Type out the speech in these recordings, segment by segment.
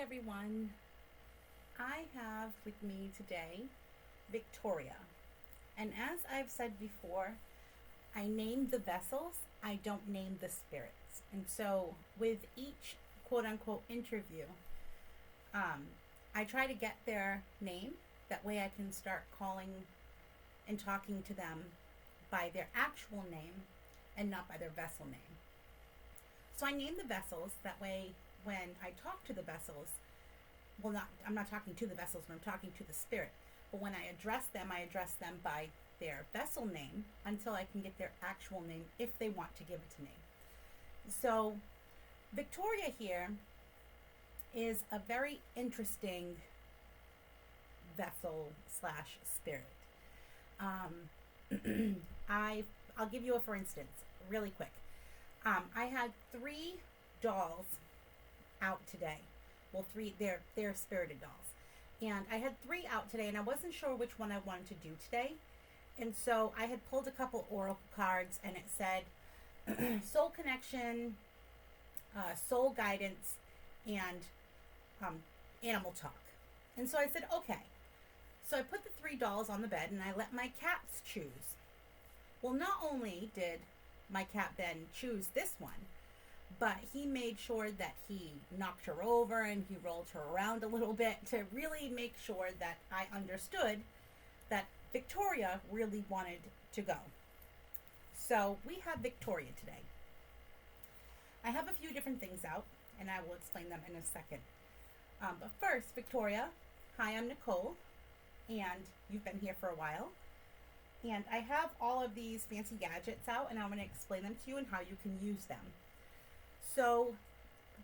everyone. I have with me today Victoria. And as I've said before, I name the vessels, I don't name the spirits. And so with each quote unquote interview, I try to get their name. That way I can start calling and talking to them by their actual name and not by their vessel name. So I name the vessels. That way when I talk to the vessels, I'm not talking to the vessels when I'm talking to the spirit. But when I address them by their vessel name until I can get their actual name if they want to give it to me. So Victoria here is a very interesting vessel slash spirit. I'll give you a for instance, really quick. I had 3 dolls out today. Well, 3, they're spirited dolls. And I had 3 out today, and I wasn't sure which one I wanted to do today. And so I had pulled a couple oracle cards, and it said soul connection, soul guidance, and animal talk. And so I said, okay. So I put the 3 dolls on the bed, and I let my cats choose. Well, not only did my cat Ben choose this one, but he made sure that he knocked her over and he rolled her around a little bit to really make sure that I understood that Victoria really wanted to go. So we have Victoria today. I have a few different things out, and I will explain them in a second. But first, Victoria, hi, I'm Nicole, and you've been here for a while. And I have all of these fancy gadgets out, and I'm going to explain them to you and how you can use them. So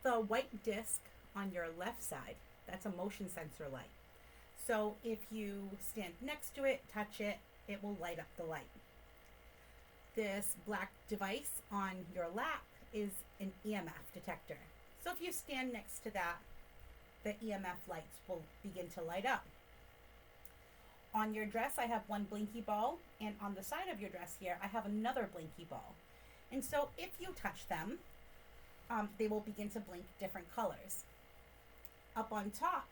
the white disc on your left side, that's a motion sensor light. So if you stand next to it, touch it, it will light up the light. This black device on your lap is an EMF detector. So if you stand next to that, the EMF lights will begin to light up. On your dress, I have one blinky ball, and on the side of your dress here, I have another blinky ball. And so if you touch them, they will begin to blink different colors. Up on top,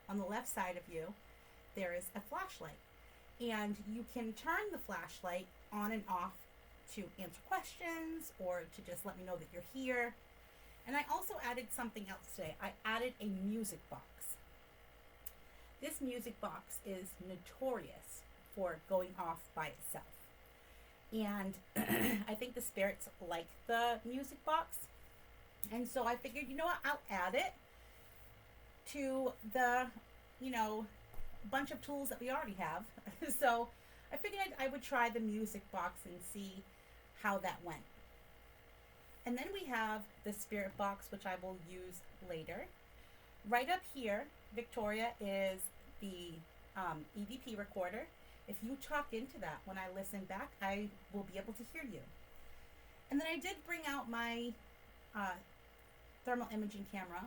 on the left side of you, there is a flashlight. And you can turn the flashlight on and off to answer questions or to just let me know that you're here. And I also added something else today. I added a music box. This music box is notorious for going off by itself. And I think the spirits like the music box. And so I figured, you know what, I'll add it to the, bunch of tools that we already have. So I figured I would try the music box and see how that went. And then we have the spirit box, which I will use later. Right up here, Victoria, is the EVP recorder. If you talk into that when I listen back, I will be able to hear you. And then I did bring out my thermal imaging camera.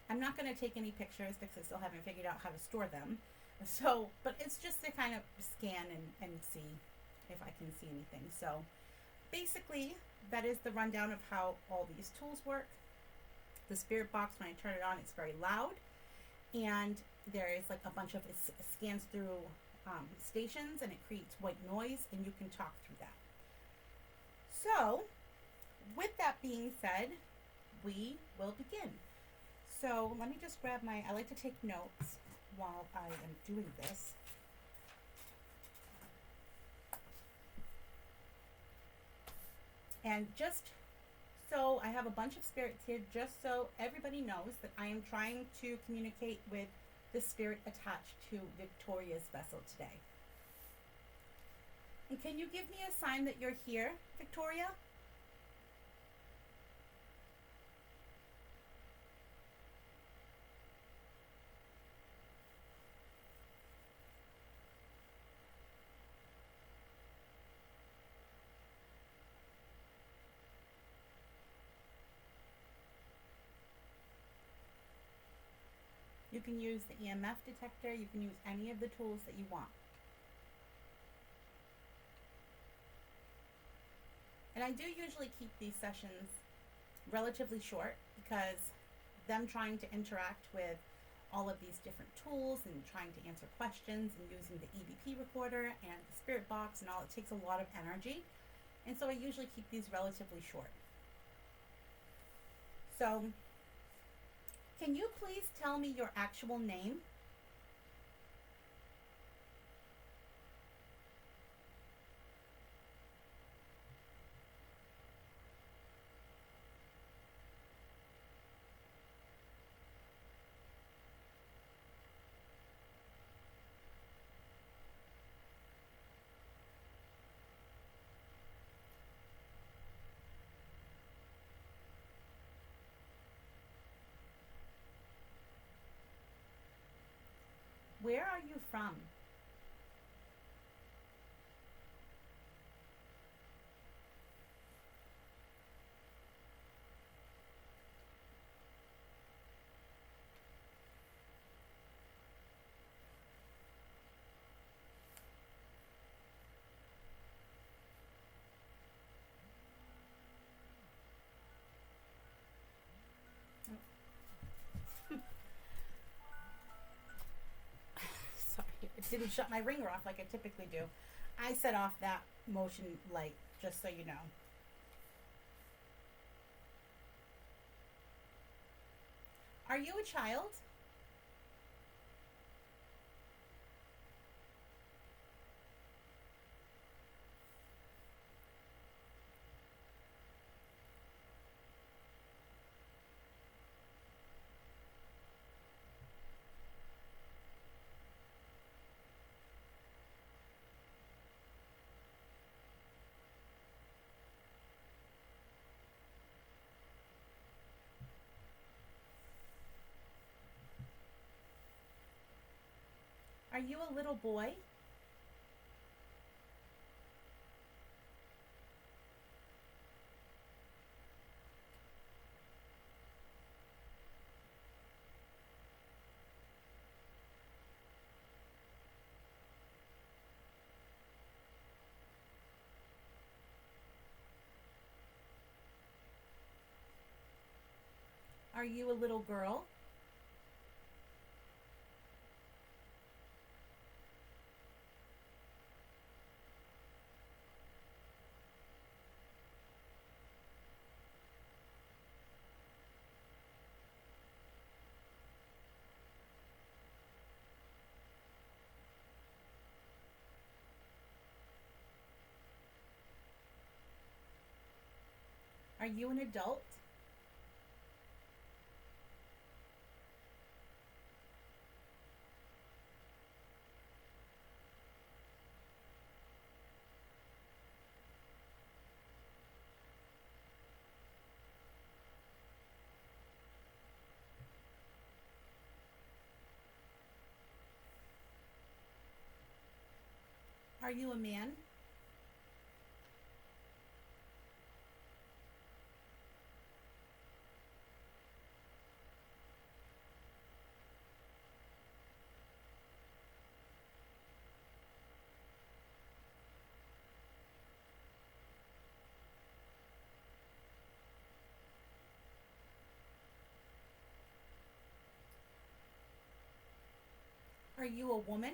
I'm not going to take any pictures because I still haven't figured out how to store them. So, but it's just to kind of scan and see if I can see anything. So basically, that is the rundown of how all these tools work. The spirit box, when I turn it on, it's very loud. And there is like a bunch of, it scans through stations and it creates white noise, and you can talk through that. So with that being said, we will begin. So let me just grab I like to take notes while I am doing this. And just so I have a bunch of spirits here, just so everybody knows that I am trying to communicate with the spirit attached to Victoria's vessel today. And can you give me a sign that you're here, Victoria? You can use the EMF detector. You can use any of the tools that you want. And I do usually keep these sessions relatively short because them trying to interact with all of these different tools and trying to answer questions and using the EVP recorder and the spirit box and all. It takes a lot of energy. And so I usually keep these relatively short. So, can you please tell me your actual name? Where are you from? Sorry, it didn't shut my ringer off like I typically do. I set off that motion light, just so you know. Are you a child? Are you a little boy? Are you a little girl? Are you an adult? Are you a man? Are you a woman?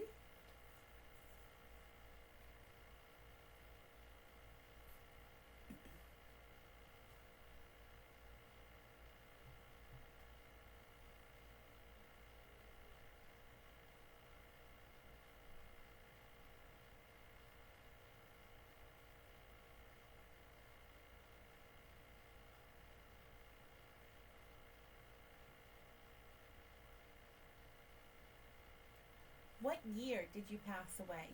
What year did you pass away?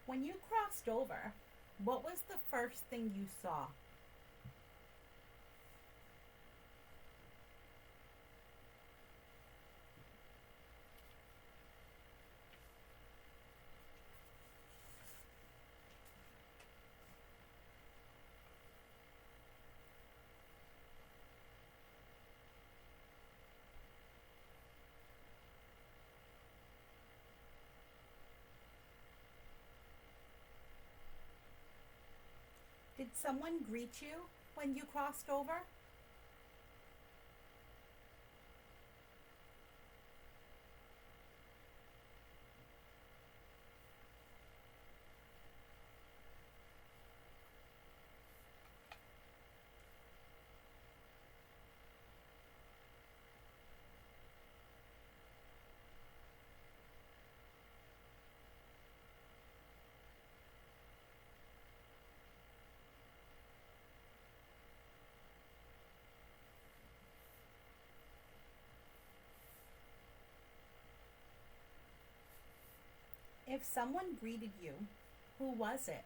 When you crossed over, what was the first thing you saw? Did someone greet you when you crossed over? If someone greeted you, who was it?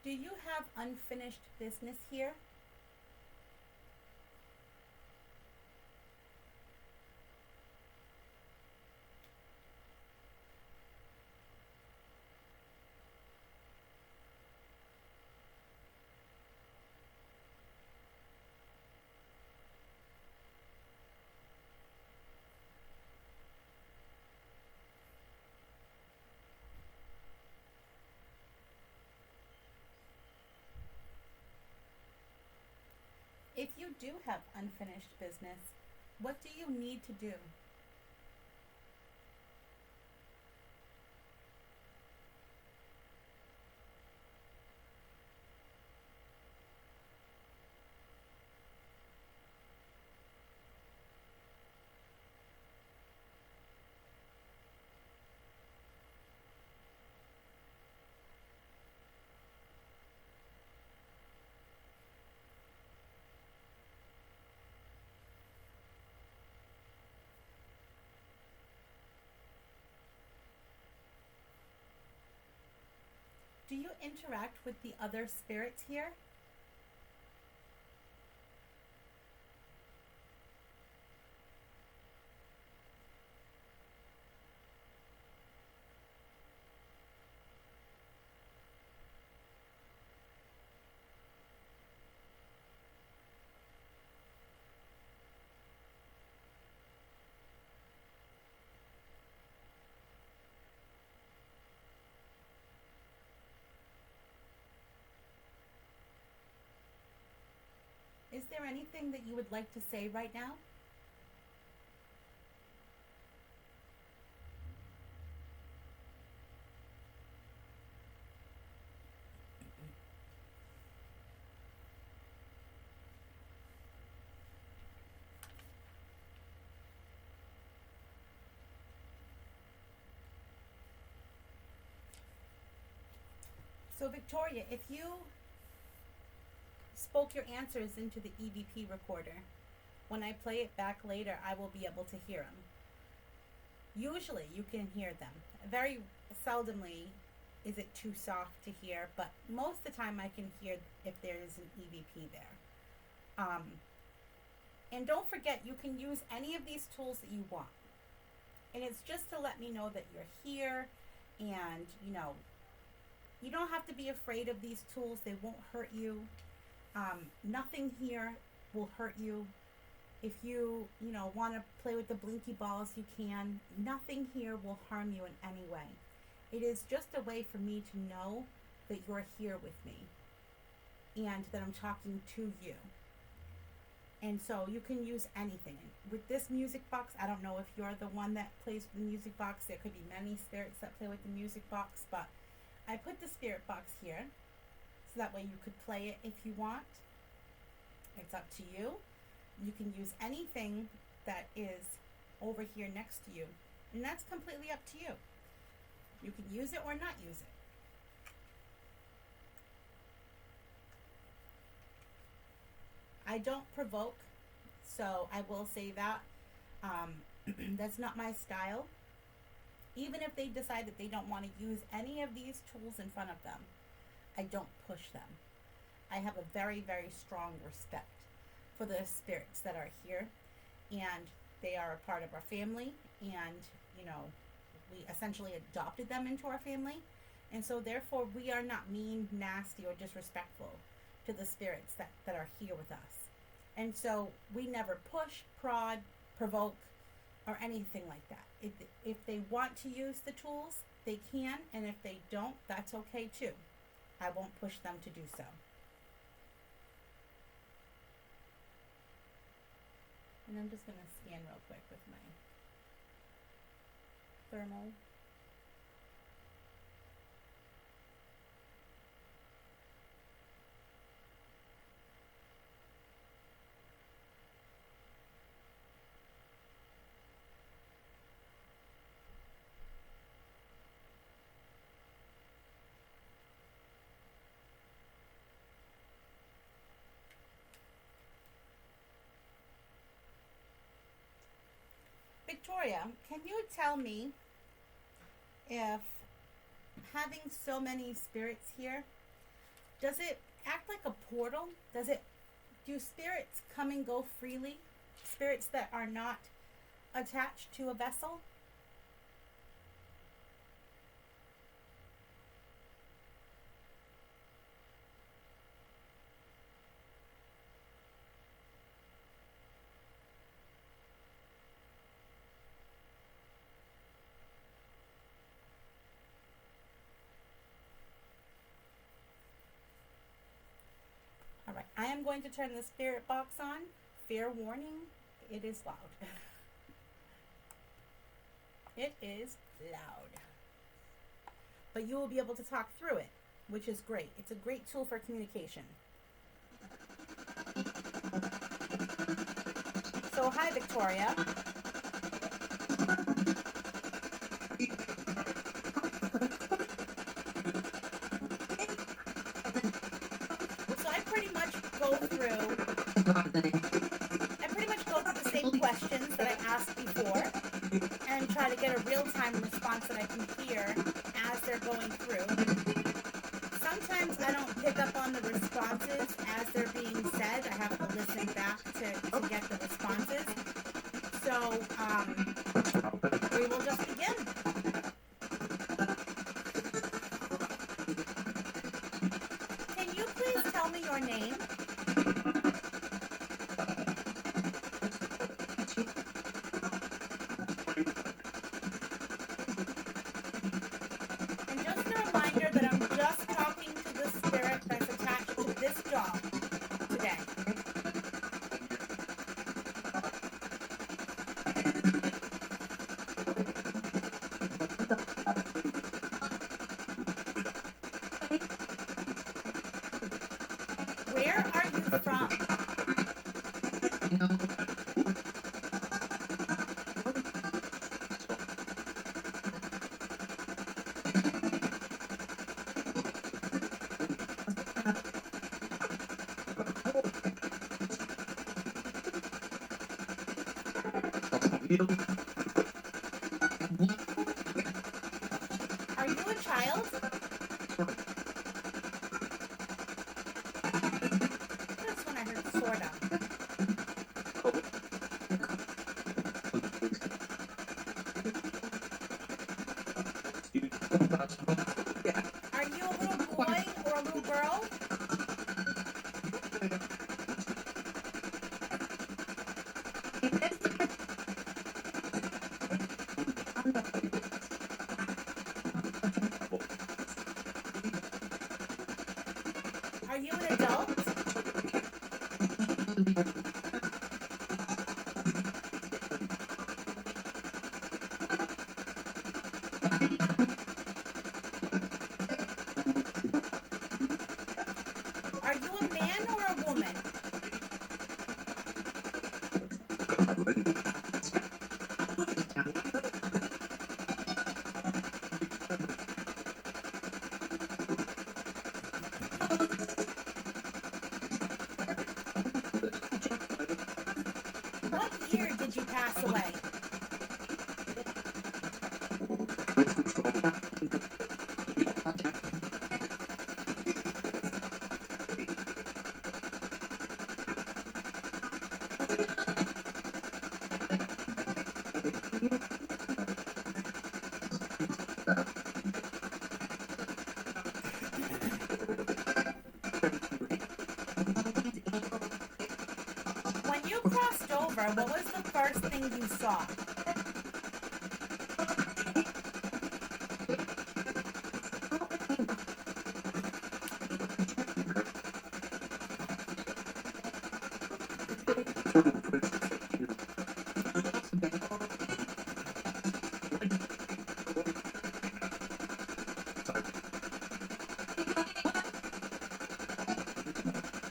Do you have unfinished business here? If you do have unfinished business, what do you need to do? Do you interact with the other spirits here? Is there anything that you would like to say right now? So, Victoria, if you spoke your answers into the EVP recorder, when I play it back later, I will be able to hear them. Usually, you can hear them. Very seldomly is it too soft to hear, but most of the time, I can hear if there is an EVP there. And don't forget, you can use any of these tools that you want. And it's just to let me know that you're here, and you don't have to be afraid of these tools. They won't hurt you. Nothing here will hurt you. If you want to play with the blinky balls, you can. Nothing here will harm you in any way. It is just a way for me to know that you're here with me and that I'm talking to you. And so you can use anything. With this music box, I don't know if you're the one that plays with the music box. There could be many spirits that play with the music box, but I put the spirit box here so that way you could play it if you want. It's up to you. You can use anything that is over here next to you, and that's completely up to you. You can use it or not use it. I don't provoke, so I will say that. That's not my style. Even if they decide that they don't want to use any of these tools in front of them, I don't push them. I have a very, very strong respect for the spirits that are here, and they are a part of our family, and, you know, we essentially adopted them into our family, and so therefore we are not mean, nasty, or disrespectful to the spirits that are here with us. And so we never push, prod, provoke, or anything like that. If they want to use the tools, they can, and if they don't, that's okay too. I won't push them to do so. And I'm just going to scan real quick with my thermal. Victoria, can you tell me if having so many spirits here, does it act like a portal? Do spirits come and go freely? Spirits that are not attached to a vessel? All right, I am going to turn the spirit box on. Fair warning, it is loud. It is loud. But you will be able to talk through it, which is great. It's a great tool for communication. So, hi, Victoria. So I pretty much go through the same questions that I asked before and try to get a real-time response that I can hear as they're going through. Sometimes I don't pick up on the responses as they're being said. I have to listen back to get the responses. So we will just begin. Can you please tell me your name? And just a reminder that I'm just talking to the spirit that's attached to this doll today. Where are you from? Are you a child? That's when I heard sorta. Are you a little boy or a little girl? Are you an adult? Are you a man or a woman? What year did you pass away? When you crossed over, what was the first thing you saw?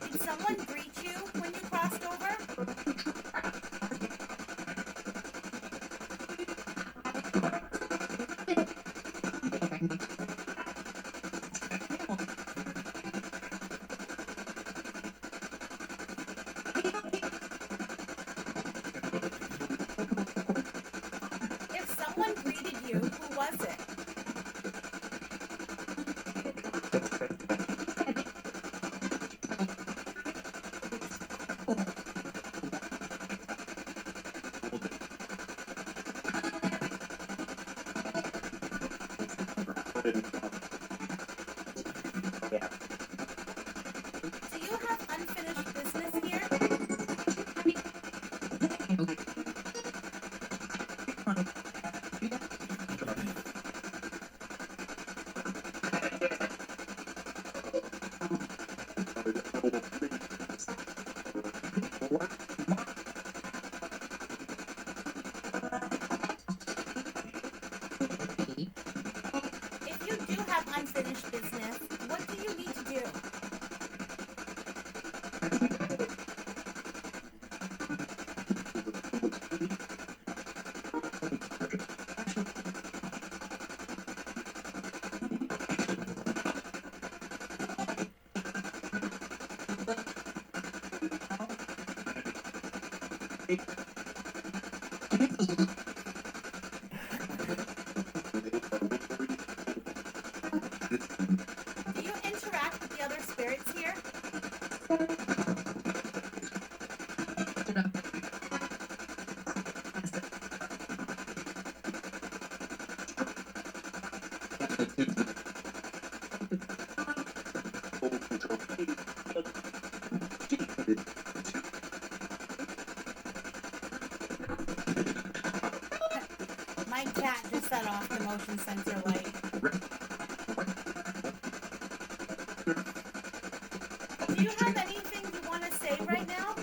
Did someone greet you when you crossed over? If someone greeted you, who was it? Do you have unfinished business here? If you do have unfinished business, what do you need to do? Do you interact with the other spirits here? My cat just set off the motion sensor light. Do you have anything you want to say right now?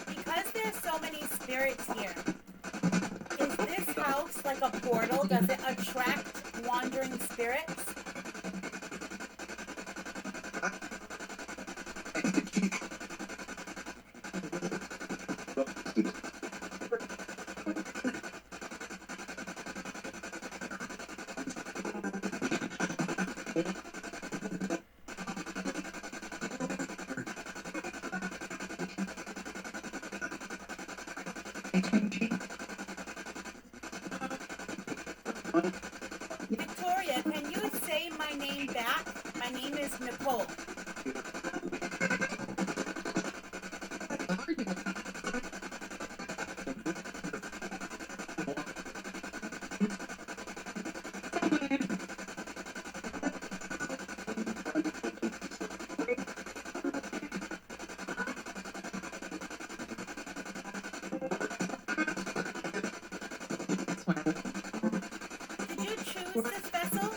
Because there's so many spirits here, is this house like a portal? Does it attract wandering spirits? Victoria, can you say my name back? My name is Nicole. Did you choose this vessel?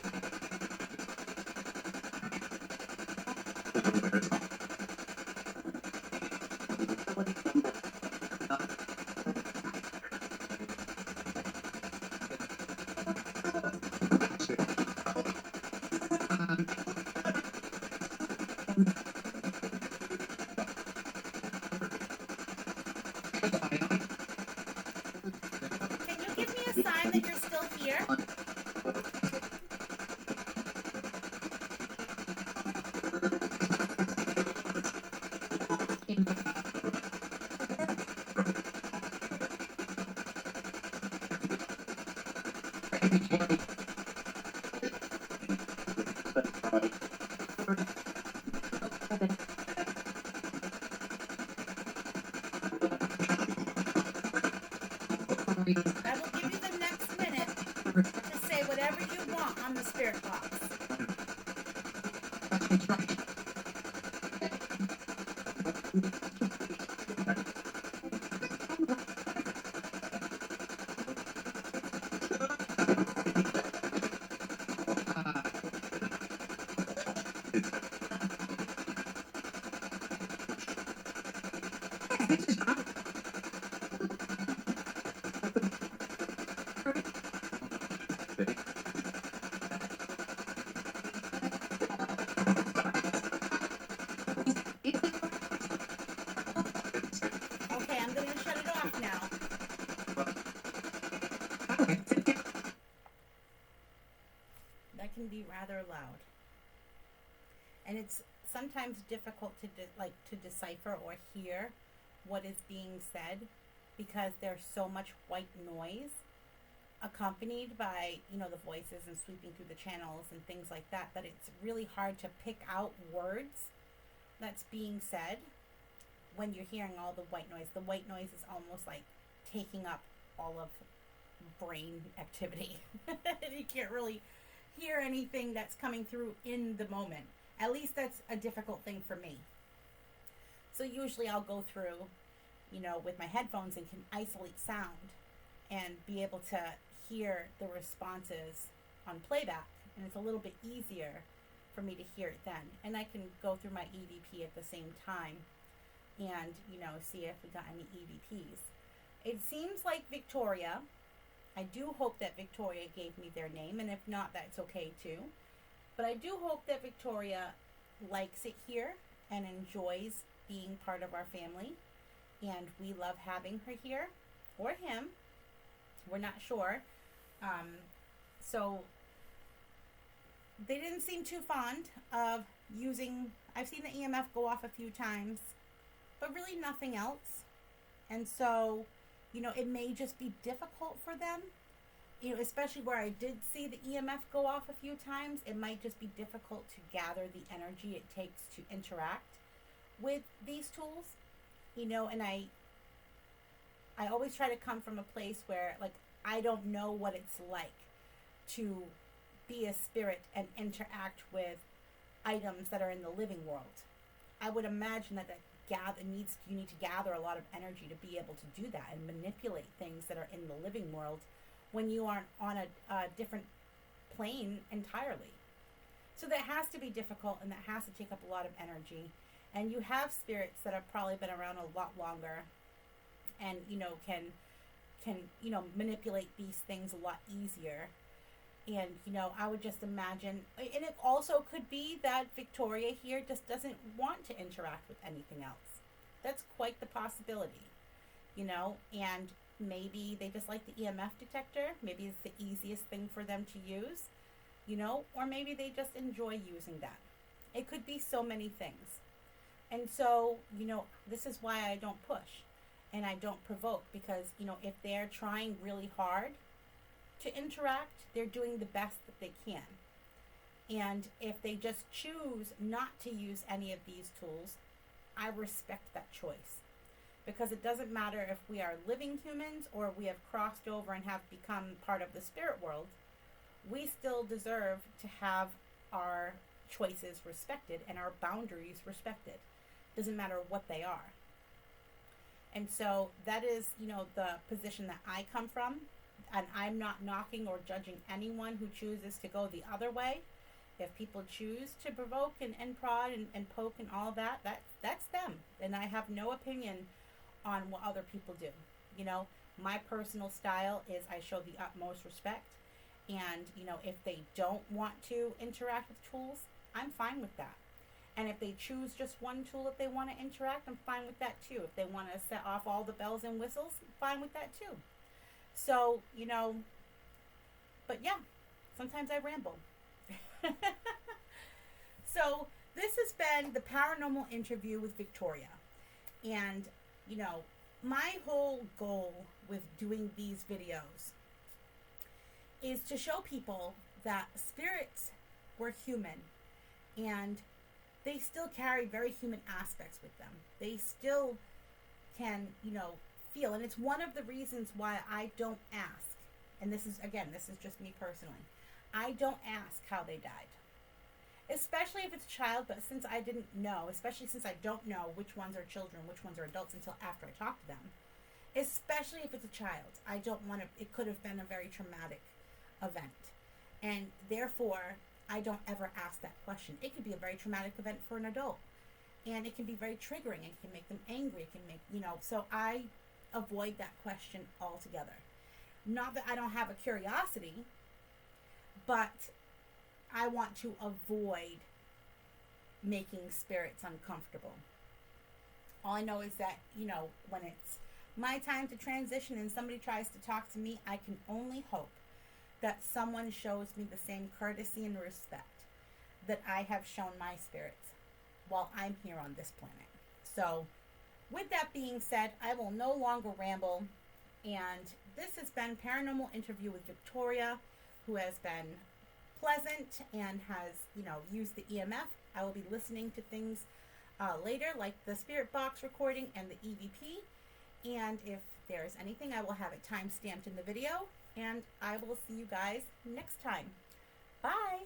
time that you're still here. I will give you the next minute to say whatever you want on the spirit box. Okay, I'm going to shut it off now. That can be rather loud. And it's sometimes difficult to decipher or hear what is being said because there's so much white noise accompanied by, the voices and sweeping through the channels and things like that, that it's really hard to pick out words that's being said when you're hearing all the white noise. The white noise is almost like taking up all of brain activity. You can't really hear anything that's coming through in the moment. At least that's a difficult thing for me. So usually I'll go through, with my headphones and can isolate sound and be able to hear the responses on playback. And it's a little bit easier for me to hear it then. And I can go through my EVP at the same time and, see if we got any EVPs. It seems like Victoria. I do hope that Victoria gave me their name, and if not, that's okay too. But I do hope that Victoria likes it here and enjoys being part of our family, and we love having her here, or him. We're not sure. So they didn't seem too fond of using, I've seen the EMF go off a few times, but really nothing else. And so, it may just be difficult for them, especially where I did see the EMF go off a few times. It might just be difficult to gather the energy it takes to interact with these tools, and I always try to come from a place where, I don't know what it's like to be a spirit and interact with items that are in the living world. I would imagine that you need to gather a lot of energy to be able to do that and manipulate things that are in the living world when you aren't on a different plane entirely. So that has to be difficult, and that has to take up a lot of energy. And you have spirits that have probably been around a lot longer and, can manipulate these things a lot easier. And, I would just imagine, and it also could be that Victoria here just doesn't want to interact with anything else. That's quite the possibility, and maybe they just like the EMF detector. Maybe it's the easiest thing for them to use, or maybe they just enjoy using that. It could be so many things. And so, this is why I don't push and I don't provoke, because, if they're trying really hard to interact, they're doing the best that they can. And if they just choose not to use any of these tools, I respect that choice. Because it doesn't matter if we are living humans or we have crossed over and have become part of the spirit world, we still deserve to have our choices respected and our boundaries respected. Doesn't matter what they are. And so that is, the position that I come from. And I'm not knocking or judging anyone who chooses to go the other way. If people choose to provoke and prod and poke and all that, that's them. And I have no opinion on what other people do. My personal style is I show the utmost respect. And, if they don't want to interact with tools, I'm fine with that. And if they choose just one tool that they want to interact, I'm fine with that too. If they want to set off all the bells and whistles, I'm fine with that too. So, But yeah, sometimes I ramble. So this has been the Paranormal Interview with Victoria. And, you know, my whole goal with doing these videos is to show people that spirits were human, and they still carry very human aspects with them. They still can, you know, feel. And it's one of the reasons why I don't ask. And this is, again, this is just me personally. I don't ask how they died. Especially if it's a child, but since I didn't know, especially since I don't know which ones are children, which ones are adults until after I talk to them. Especially if it's a child. I don't want to, it could have been a very traumatic event. And therefore, I don't ever ask that question. It could be a very traumatic event for an adult. And it can be very triggering. It can make them angry. It can make, you know, so I avoid that question altogether. Not that I don't have a curiosity, but I want to avoid making spirits uncomfortable. All I know is that, you know, when it's my time to transition and somebody tries to talk to me, I can only hope that someone shows me the same courtesy and respect that I have shown my spirits while I'm here on this planet. So, with that being said, I will no longer ramble, and this has been Paranormal Interview with Victoria, who has been pleasant and has, you know, used the EMF. I will be listening to things later, like the Spirit Box recording and the EVP. And if there's anything, I will have it time stamped in the video. And I will see you guys next time. Bye!